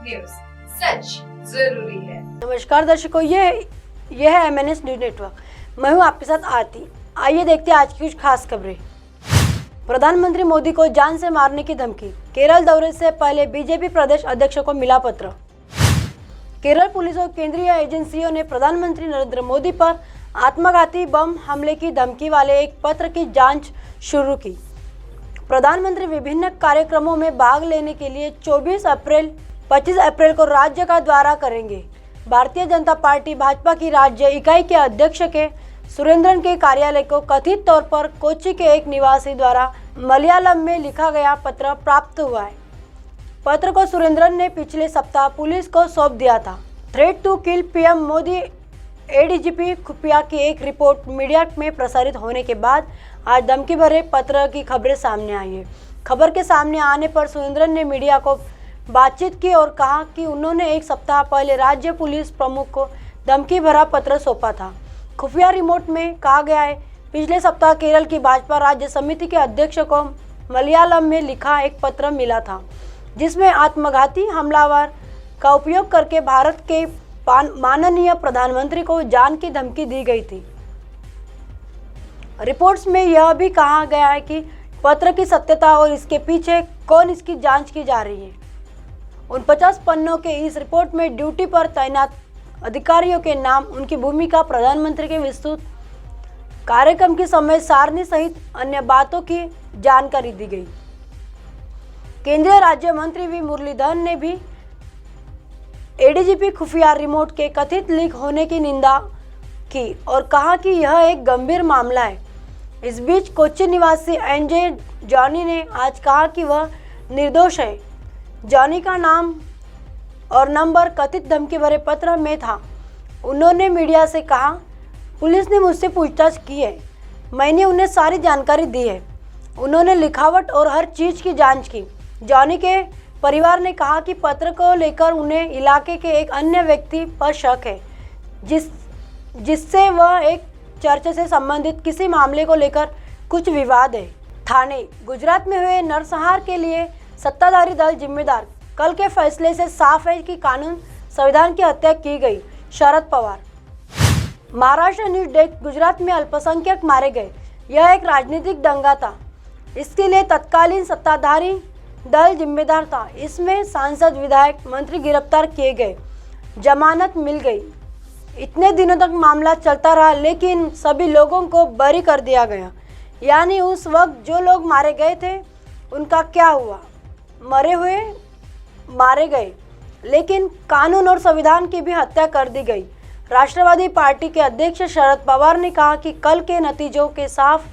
News, सच जरूरी है। नमस्कार दर्शकों, ये है MNS न्यूज नेटवर्क। मैं हूं आपके साथ आरती। आइए देखते हैं आज की कुछ खास खबरें। प्रधानमंत्री मोदी को जान से मारने की धमकी। केरल दौरे से पहले बीजेपी प्रदेश अध्यक्ष को मिला पत्र। केरल पुलिस और केंद्रीय एजेंसियों ने प्रधानमंत्री नरेंद्र मोदी पर आत्मघाती बम हमले की धमकी वाले एक पत्र की जांच शुरू की। प्रधानमंत्री विभिन्न कार्यक्रमों में भाग लेने के लिए 25 अप्रैल को राज्य का दौरा करेंगे। भारतीय जनता पार्टी भाजपा की राज्य इकाई के अध्यक्ष के सुरेंद्रन के कार्यालय को कथित तौर पर कोच्चि के एक निवासी द्वारा मलयालम में लिखा गया पत्र प्राप्त हुआ है। पत्र को सुरेंद्रन ने पिछले सप्ताह पुलिस को सौंप दिया था। Threat to kill PM Modi ADGP खुफिया की एक रिपोर्ट मीडिया में प्रसारित होने के बाद आज धमकी भरे पत्र की खबरें सामने आई है। खबर के सामने आने पर सुरेंद्रन ने मीडिया को बातचीत की और कहा कि उन्होंने एक सप्ताह पहले राज्य पुलिस प्रमुख को धमकी भरा पत्र सौंपा था। खुफिया रिपोर्ट में कहा गया है, पिछले सप्ताह केरल की भाजपा राज्य समिति के अध्यक्ष को मलयालम में लिखा एक पत्र मिला था, जिसमें आत्मघाती हमलावर का उपयोग करके भारत के माननीय प्रधानमंत्री को जान की धमकी दी गई थी। रिपोर्ट्स में यह भी कहा गया है कि पत्र की सत्यता और इसके पीछे कौन इसकी जांच की जा रही है। 49 पन्नों के इस रिपोर्ट में ड्यूटी पर तैनात अधिकारियों के नाम, उनकी भूमिका, प्रधानमंत्री के विस्तृत कार्यक्रम की समय सारणी सहित अन्य बातों की जानकारी दी गई। केंद्रीय राज्य मंत्री वी मुरलीधरन ने भी ADGP खुफिया रिपोर्ट के कथित लीक होने की निंदा की और कहा कि यह एक गंभीर मामला है। इस बीच कोच्चि निवासी NJ जॉनी ने आज कहा कि वह निर्दोष है। जॉनी का नाम और नंबर कथित धमकी भरे पत्र में था। उन्होंने मीडिया से कहा, पुलिस ने मुझसे पूछताछ की है, मैंने उन्हें सारी जानकारी दी है। उन्होंने लिखावट और हर चीज़ की जांच की। जॉनी के परिवार ने कहा कि पत्र को लेकर उन्हें इलाके के एक अन्य व्यक्ति पर शक है, जिससे वह एक चर्च से संबंधित किसी मामले को लेकर कुछ विवाद है। ठाणे, गुजरात में हुए नरसंहार के लिए सत्ताधारी दल जिम्मेदार। कल के फैसले से साफ है कि कानून संविधान की हत्या की गई। शरद पवार। Maharashtra news desk. गुजरात में अल्पसंख्यक मारे गए, यह एक राजनीतिक दंगा था। इसके लिए तत्कालीन सत्ताधारी दल जिम्मेदार था। इसमें सांसद, विधायक, मंत्री गिरफ्तार किए गए, जमानत मिल गई। इतने दिनों तक मामला चलता रहा, लेकिन सभी लोगों को बरी कर दिया गया। यानी उस वक्त जो लोग मारे गए थे उनका क्या हुआ? मरे हुए मारे गए, लेकिन कानून और संविधान की भी हत्या कर दी गई। राष्ट्रवादी पार्टी के अध्यक्ष शरद पवार ने कहा कि कल के नतीजों के साफ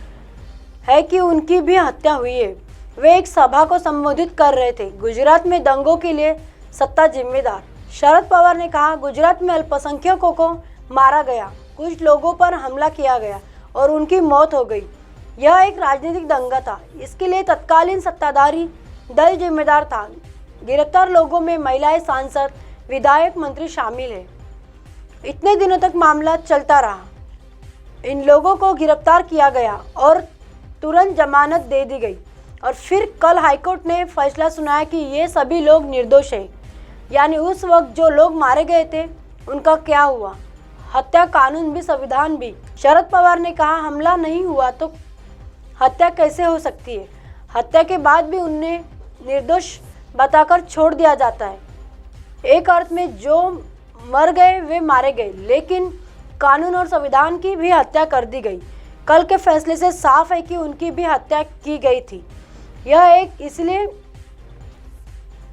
है कि उनकी भी हत्या हुई है। वे एक सभा को संबोधित कर रहे थे। गुजरात में दंगों के लिए सत्ता जिम्मेदार। शरद पवार ने कहा, गुजरात में अल्पसंख्यकों को मारा गया, कुछ लोगों पर हमला किया गया और उनकी मौत हो गई। यह एक राजनीतिक दंगा था। इसके लिए तत्कालीन सत्ताधारी दल जिम्मेदार था। गिरफ्तार लोगों में महिलाएं, सांसद, विधायक, मंत्री शामिल हैं। इतने दिनों तक मामला चलता रहा। इन लोगों को गिरफ्तार किया गया और तुरंत जमानत दे दी गई और फिर कल हाईकोर्ट ने फैसला सुनाया कि ये सभी लोग निर्दोष हैं। यानी उस वक्त जो लोग मारे गए थे उनका क्या हुआ? हत्या कानून भी, संविधान भी। शरद पवार ने कहा, हमला नहीं हुआ तो हत्या कैसे हो सकती है? हत्या के बाद भी उन्हें निर्दोष बताकर छोड़ दिया जाता है। एक अर्थ में जो मर गए वे मारे गए, लेकिन कानून और संविधान की भी हत्या कर दी गई। कल के फैसले से साफ है कि उनकी भी हत्या की गई थी।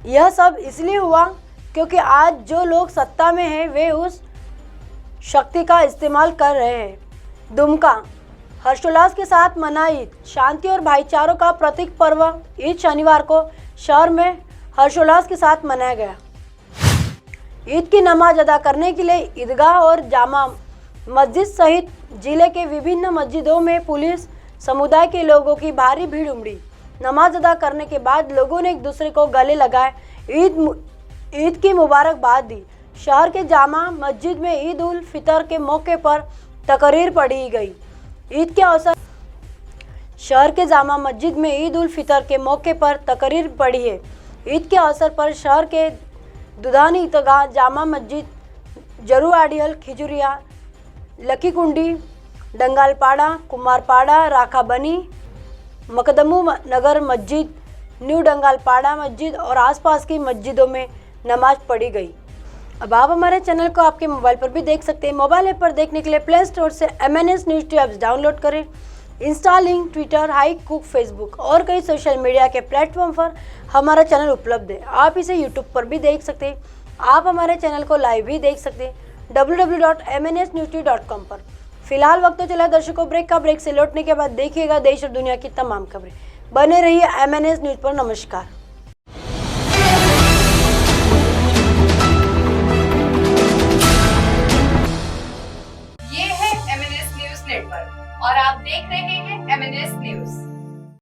यह सब इसलिए हुआ क्योंकि आज जो लोग सत्ता में हैं वे उस शक्ति का इस्तेमाल कर रहे हैं। दुमका, हर्षोल्लास के साथ मना ईद। शांति और भाईचारों का प्रतीक पर्व ईद शनिवार को शहर में हर्षोल्लास के साथ मनाया गया। ईद की नमाज अदा करने के लिए ईदगाह और जामा मस्जिद सहित जिले के विभिन्न मस्जिदों में पुलिस समुदाय के लोगों की भारी भीड़ उमड़ी। नमाज अदा करने के बाद लोगों ने एक दूसरे को गले लगाए ईद की मुबारकबाद दी। शहर के जामा मस्जिद में ईद उल फितर के मौके पर तकरीर पढ़ी गई। शहर के जामा मस्जिद में ईद उल फितर के मौके पर तकरीर पढ़ी है। ईद के अवसर पर शहर के दुधानी ईदगाह, जामा मस्जिद, जरूआडियल, खिजुरिया, लकीकुंडी, डंगालपाड़ा, कुमारपाड़ा, राखाबनी, मकदमू नगर मस्जिद, न्यू डंगालपाड़ा मस्जिद और आसपास की मस्जिदों में नमाज पढ़ी गई। अब आप हमारे चैनल को आपके मोबाइल पर भी देख सकते हैं। मोबाइल ऐप पर देखने के लिए प्ले स्टोर से MNS news T apps download करें। इंस्टा, लिंक, ट्विटर, हाईकुक, फेसबुक और कई सोशल मीडिया के प्लेटफॉर्म पर हमारा चैनल उपलब्ध है। आप इसे यूट्यूब पर भी देख सकते हैं। आप हमारे चैनल को लाइव भी देख सकते हैं www.mnsnewstv.com पर। फिलहाल वक्त तो चला दर्शकों ब्रेक का। ब्रेक से लौटने के बाद देखिएगा देश और दुनिया की तमाम खबरें। बने रहिए MNS न्यूज़ पर। नमस्कार। ये है MNS न्यूज नेटवर्क और आप देख रहे हैं